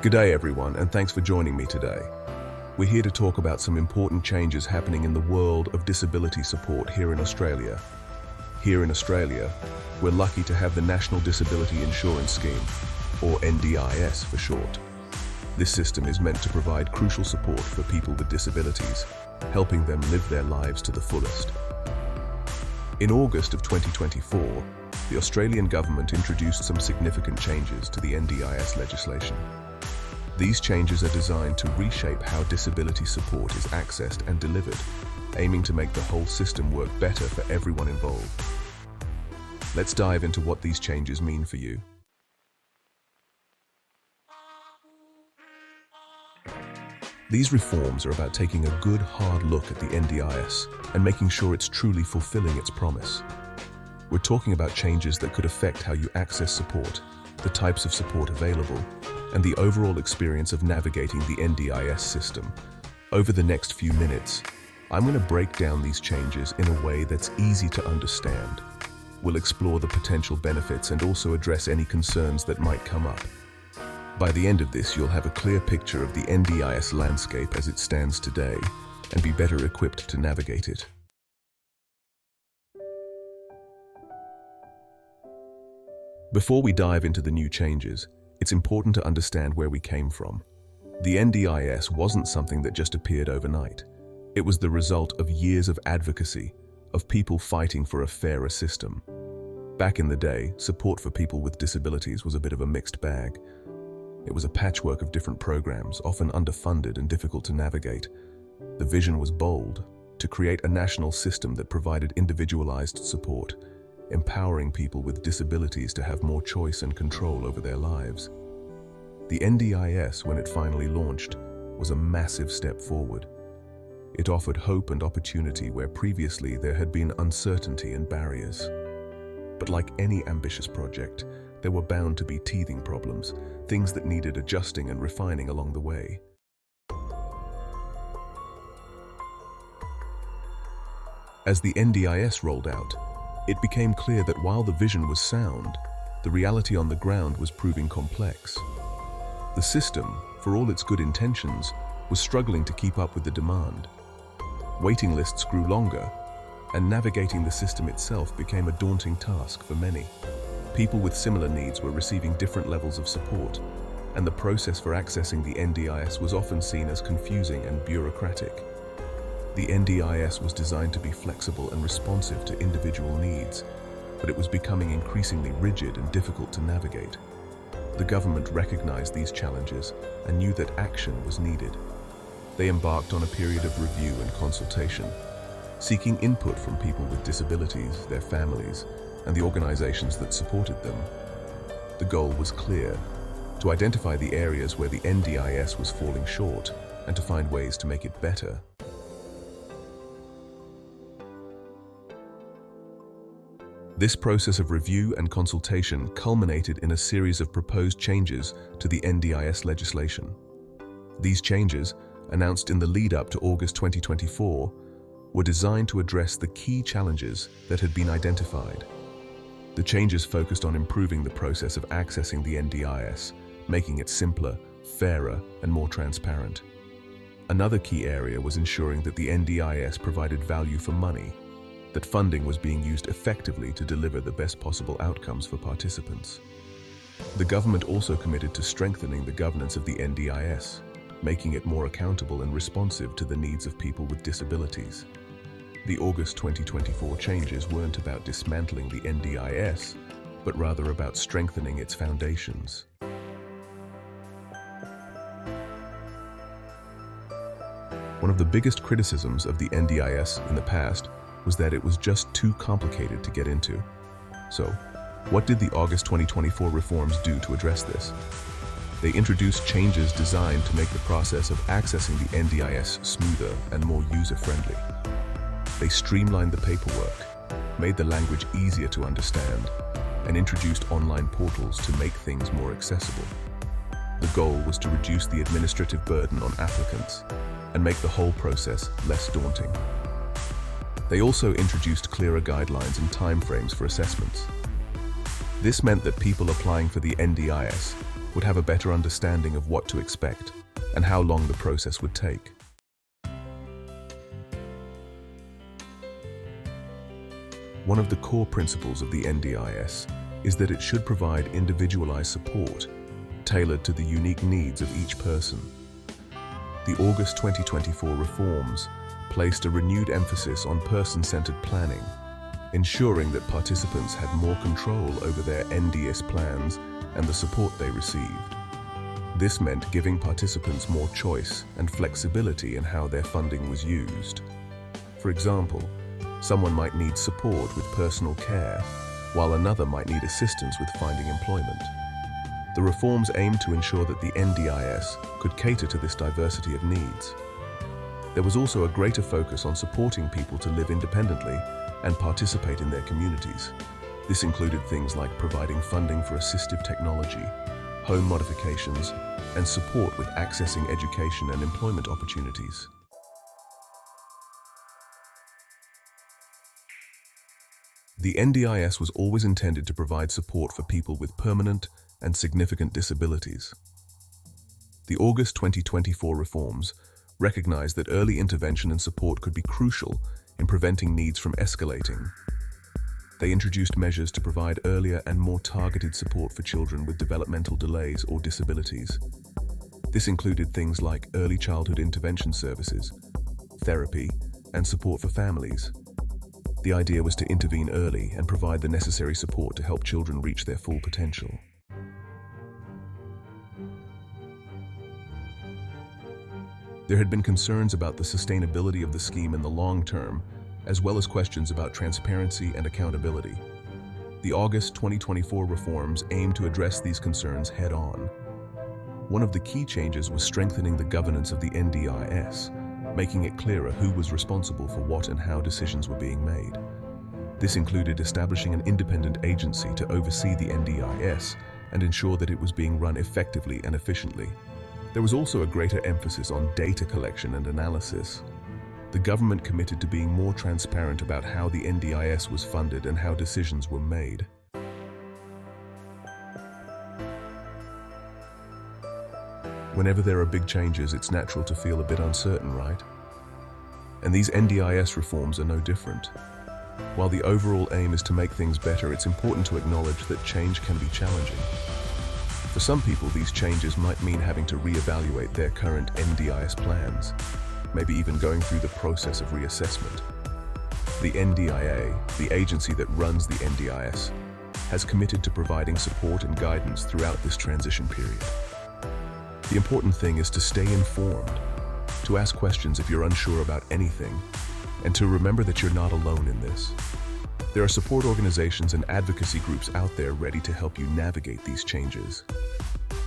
Good day, everyone, and thanks for joining me today. We're here to talk about some important changes happening in the world of disability support here in Australia. Here in Australia, we're lucky to have the National Disability Insurance Scheme, or NDIS for short. This system is meant to provide crucial support for people with disabilities, helping them live their lives to the fullest. In August of 2024, the Australian government introduced some significant changes to the NDIS legislation. These changes are designed to reshape how disability support is accessed and delivered, aiming to make the whole system work better for everyone involved. Let's dive into what these changes mean for you. These reforms are about taking a good, hard look at the NDIS and making sure it's truly fulfilling its promise. We're talking about changes that could affect how you access support, the types of support available, and the overall experience of navigating the NDIS system. Over the next few minutes, I'm going to break down these changes in a way that's easy to understand. We'll explore the potential benefits and also address any concerns that might come up. By the end of this, you'll have a clear picture of the NDIS landscape as it stands today and be better equipped to navigate it. Before we dive into the new changes, it's important to understand where we came from. The NDIS wasn't something that just appeared overnight. It was the result of years of advocacy, of people fighting for a fairer system. Back in the day, support for people with disabilities was a bit of a mixed bag. It was a patchwork of different programs, often underfunded and difficult to navigate. The vision was bold, to create a national system that provided individualized support, empowering people with disabilities to have more choice and control over their lives. The NDIS, when it finally launched, was a massive step forward. It offered hope and opportunity where previously there had been uncertainty and barriers. But like any ambitious project, there were bound to be teething problems, things that needed adjusting and refining along the way. As the NDIS rolled out, it became clear that while the vision was sound, the reality on the ground was proving complex. The system, for all its good intentions, was struggling to keep up with the demand. Waiting lists grew longer, and navigating the system itself became a daunting task for many. People with similar needs were receiving different levels of support, and the process for accessing the NDIS was often seen as confusing and bureaucratic. The NDIS was designed to be flexible and responsive to individual needs, but it was becoming increasingly rigid and difficult to navigate. The government recognized these challenges and knew that action was needed. They embarked on a period of review and consultation, seeking input from people with disabilities, their families, and the organizations that supported them. The goal was clear: to identify the areas where the NDIS was falling short and to find ways to make it better. This process of review and consultation culminated in a series of proposed changes to the NDIS legislation. These changes, announced in the lead-up to August 2024, were designed to address the key challenges that had been identified. The changes focused on improving the process of accessing the NDIS, making it simpler, fairer, and more transparent. Another key area was ensuring that the NDIS provided value for money, that funding was being used effectively to deliver the best possible outcomes for participants. The government also committed to strengthening the governance of the NDIS, making it more accountable and responsive to the needs of people with disabilities. The August 2024 changes weren't about dismantling the NDIS, but rather about strengthening its foundations. One of the biggest criticisms of the NDIS in the past was that it was just too complicated to get into. So, what did the August 2024 reforms do to address this? They introduced changes designed to make the process of accessing the NDIS smoother and more user-friendly. They streamlined the paperwork, made the language easier to understand, and introduced online portals to make things more accessible. The goal was to reduce the administrative burden on applicants and make the whole process less daunting. They also introduced clearer guidelines and timeframes for assessments. This meant that people applying for the NDIS would have a better understanding of what to expect and how long the process would take. One of the core principles of the NDIS is that it should provide individualized support tailored to the unique needs of each person. The August 2024 reforms placed a renewed emphasis on person-centered planning, ensuring that participants had more control over their NDIS plans and the support they received. This meant giving participants more choice and flexibility in how their funding was used. For example, someone might need support with personal care, while another might need assistance with finding employment. The reforms aimed to ensure that the NDIS could cater to this diversity of needs. There was also a greater focus on supporting people to live independently and participate in their communities. This included things like providing funding for assistive technology, home modifications, and support with accessing education and employment opportunities. The NDIS was always intended to provide support for people with permanent and significant disabilities. The August 2024 reforms recognized that early intervention and support could be crucial in preventing needs from escalating. They introduced measures to provide earlier and more targeted support for children with developmental delays or disabilities. This included things like early childhood intervention services, therapy, and support for families. The idea was to intervene early and provide the necessary support to help children reach their full potential. There had been concerns about the sustainability of the scheme in the long term, as well as questions about transparency and accountability. The August 2024 reforms aimed to address these concerns head-on. One of the key changes was strengthening the governance of the NDIS, making it clearer who was responsible for what and how decisions were being made. This included establishing an independent agency to oversee the NDIS and ensure that it was being run effectively and efficiently. There was also a greater emphasis on data collection and analysis. The government committed to being more transparent about how the NDIS was funded and how decisions were made. Whenever there are big changes, it's natural to feel a bit uncertain, right? And these NDIS reforms are no different. While the overall aim is to make things better, it's important to acknowledge that change can be challenging. For some people, these changes might mean having to reevaluate their current NDIS plans, maybe even going through the process of reassessment. The NDIA, the agency that runs the NDIS, has committed to providing support and guidance throughout this transition period. The important thing is to stay informed, to ask questions if you're unsure about anything, and to remember that you're not alone in this. There are support organizations and advocacy groups out there ready to help you navigate these changes.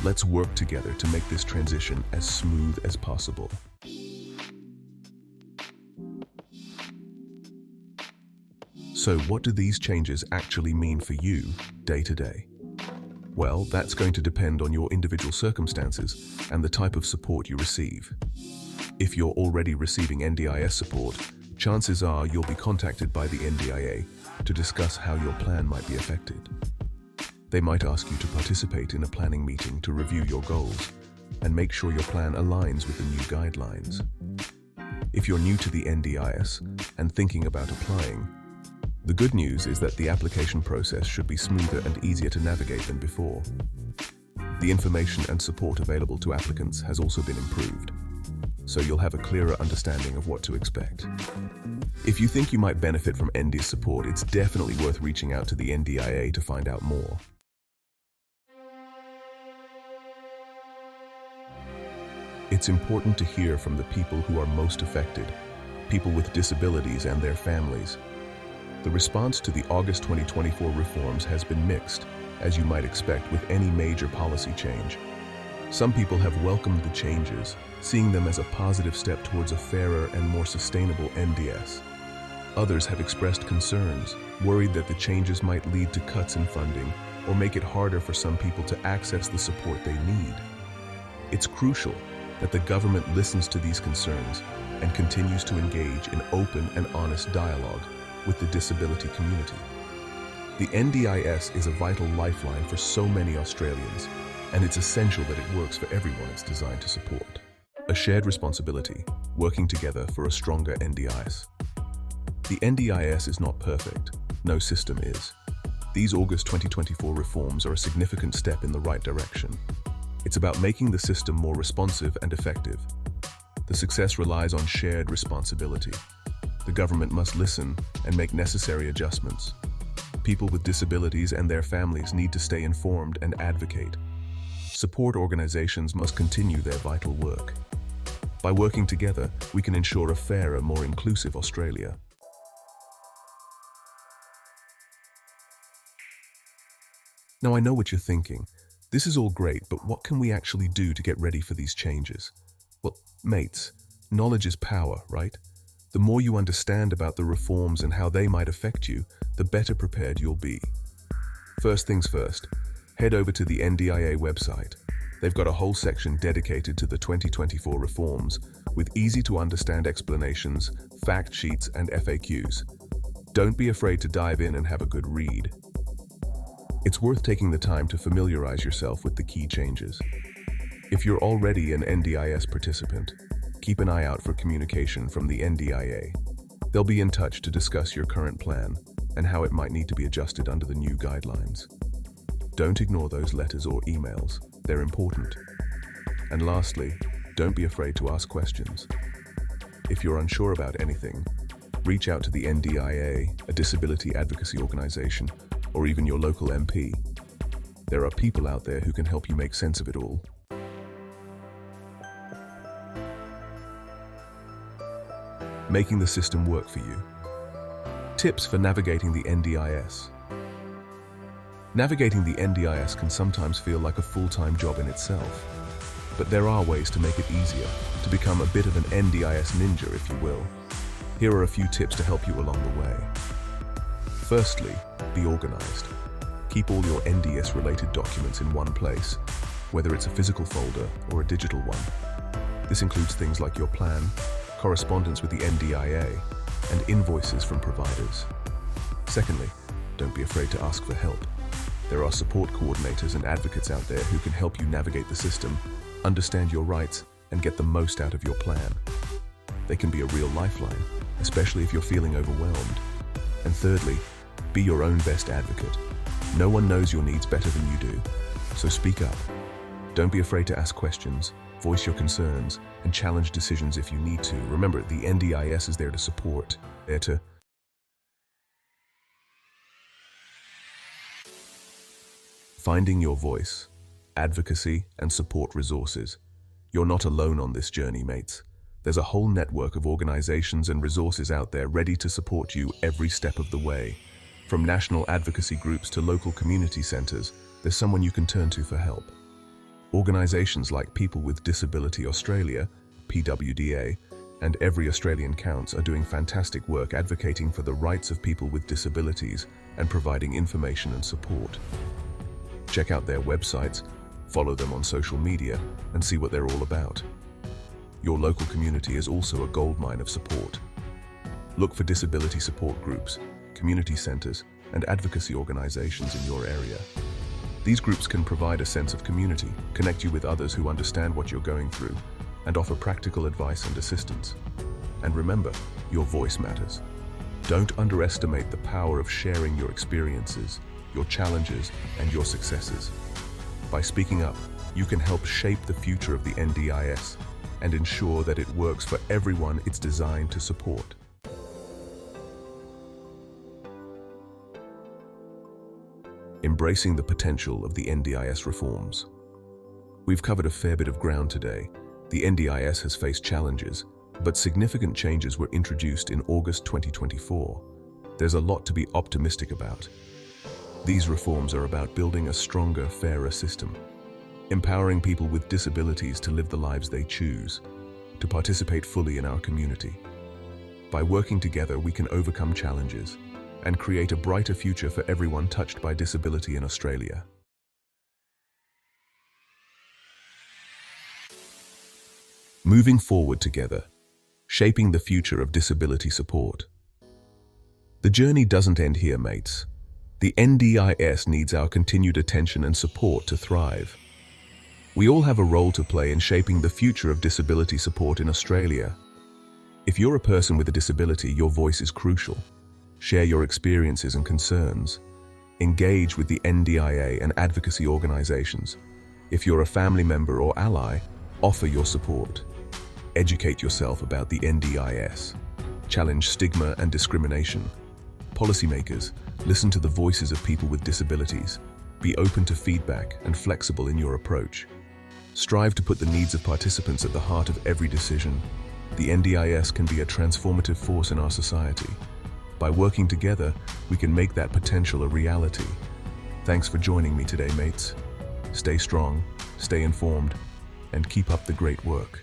Let's work together to make this transition as smooth as possible. So what do these changes actually mean for you day to day? Well, that's going to depend on your individual circumstances and the type of support you receive. If you're already receiving NDIS support, chances are you'll be contacted by the NDIA to discuss how your plan might be affected. They might ask you to participate in a planning meeting to review your goals and make sure your plan aligns with the new guidelines. If you're new to the NDIS and thinking about applying, the good news is that the application process should be smoother and easier to navigate than before. The information and support available to applicants has also been improved, so you'll have a clearer understanding of what to expect. If you think you might benefit from NDIS support, it's definitely worth reaching out to the NDIA to find out more. It's important to hear from the people who are most affected, people with disabilities and their families. The response to the August 2024 reforms has been mixed, as you might expect with any major policy change. Some people have welcomed the changes, seeing them as a positive step towards a fairer and more sustainable NDIS. Others have expressed concerns, worried that the changes might lead to cuts in funding or make it harder for some people to access the support they need. It's crucial that the government listens to these concerns and continues to engage in open and honest dialogue with the disability community. The NDIS is a vital lifeline for so many Australians, and it's essential that it works for everyone it's designed to support. A shared responsibility, working together for a stronger NDIS. The NDIS is not perfect. No system is. These August 2024 reforms are a significant step in the right direction. It's about making the system more responsive and effective. The success relies on shared responsibility. The government must listen and make necessary adjustments. People with disabilities and their families need to stay informed and advocate. Support organizations must continue their vital work. By working together, we can ensure a fairer, more inclusive Australia. Now, I know what you're thinking. This is all great, but what can we actually do to get ready for these changes? Well, mates, knowledge is power, right? The more you understand about the reforms and how they might affect you, the better prepared you'll be. First things first, head over to the NDIA website. They've got a whole section dedicated to the 2024 reforms with easy-to-understand explanations, fact sheets, and FAQs. Don't be afraid to dive in and have a good read. It's worth taking the time to familiarize yourself with the key changes. If you're already an NDIS participant, keep an eye out for communication from the NDIA. They'll be in touch to discuss your current plan and how it might need to be adjusted under the new guidelines. Don't ignore those letters or emails. They're important. And lastly, don't be afraid to ask questions. If you're unsure about anything, reach out to the NDIA, a disability advocacy organization, or even your local MP. There are people out there who can help you make sense of it all. Making the system work for you. Tips for navigating the NDIS. Navigating the NDIS can sometimes feel like a full-time job in itself, but there are ways to make it easier, to become a bit of an NDIS ninja, if you will. Here are a few tips to help you along the way. Firstly, be organized. Keep all your NDIS-related documents in one place, whether it's a physical folder or a digital one. This includes things like your plan, correspondence with the NDIA, and invoices from providers. Secondly, don't be afraid to ask for help. There are support coordinators and advocates out there who can help you navigate the system, understand your rights, and get the most out of your plan. They can be a real lifeline, especially if you're feeling overwhelmed. And thirdly, be your own best advocate. No one knows your needs better than you do, so speak up. Don't be afraid to ask questions, voice your concerns, and challenge decisions if you need to. Remember, the NDIS is there to support, there to finding your voice, advocacy, and support resources. You're not alone on this journey, mates. There's a whole network of organizations and resources out there ready to support you every step of the way. From national advocacy groups to local community centers, there's someone you can turn to for help. Organizations like People with Disability Australia, PWDA, and Every Australian Counts are doing fantastic work advocating for the rights of people with disabilities and providing information and support. Check out their websites, follow them on social media, and see what they're all about. Your local community is also a goldmine of support. Look for disability support groups, community centers, and advocacy organizations in your area. These groups can provide a sense of community, connect you with others who understand what you're going through, and offer practical advice and assistance. And remember, your voice matters. Don't underestimate the power of sharing your experiences, your challenges, and your successes. By speaking up, you can help shape the future of the NDIS and ensure that it works for everyone it's designed to support. Embracing the potential of the NDIS reforms. We've covered a fair bit of ground today. The NDIS has faced challenges, but significant changes were introduced in August 2024. There's a lot to be optimistic about. These reforms are about building a stronger, fairer system, empowering people with disabilities to live the lives they choose, to participate fully in our community. By working together, we can overcome challenges and create a brighter future for everyone touched by disability in Australia. Moving forward together, shaping the future of disability support. The journey doesn't end here, mates. The NDIS needs our continued attention and support to thrive. We all have a role to play in shaping the future of disability support in Australia. If you're a person with a disability, your voice is crucial. Share your experiences and concerns. Engage with the NDIA and advocacy organizations. If you're a family member or ally, offer your support. Educate yourself about the NDIS. Challenge stigma and discrimination. Policymakers, listen to the voices of people with disabilities. Be open to feedback and flexible in your approach. Strive to put the needs of participants at the heart of every decision. The NDIS can be a transformative force in our society. By working together, we can make that potential a reality. Thanks for joining me today, mates. Stay strong, stay informed, and keep up the great work.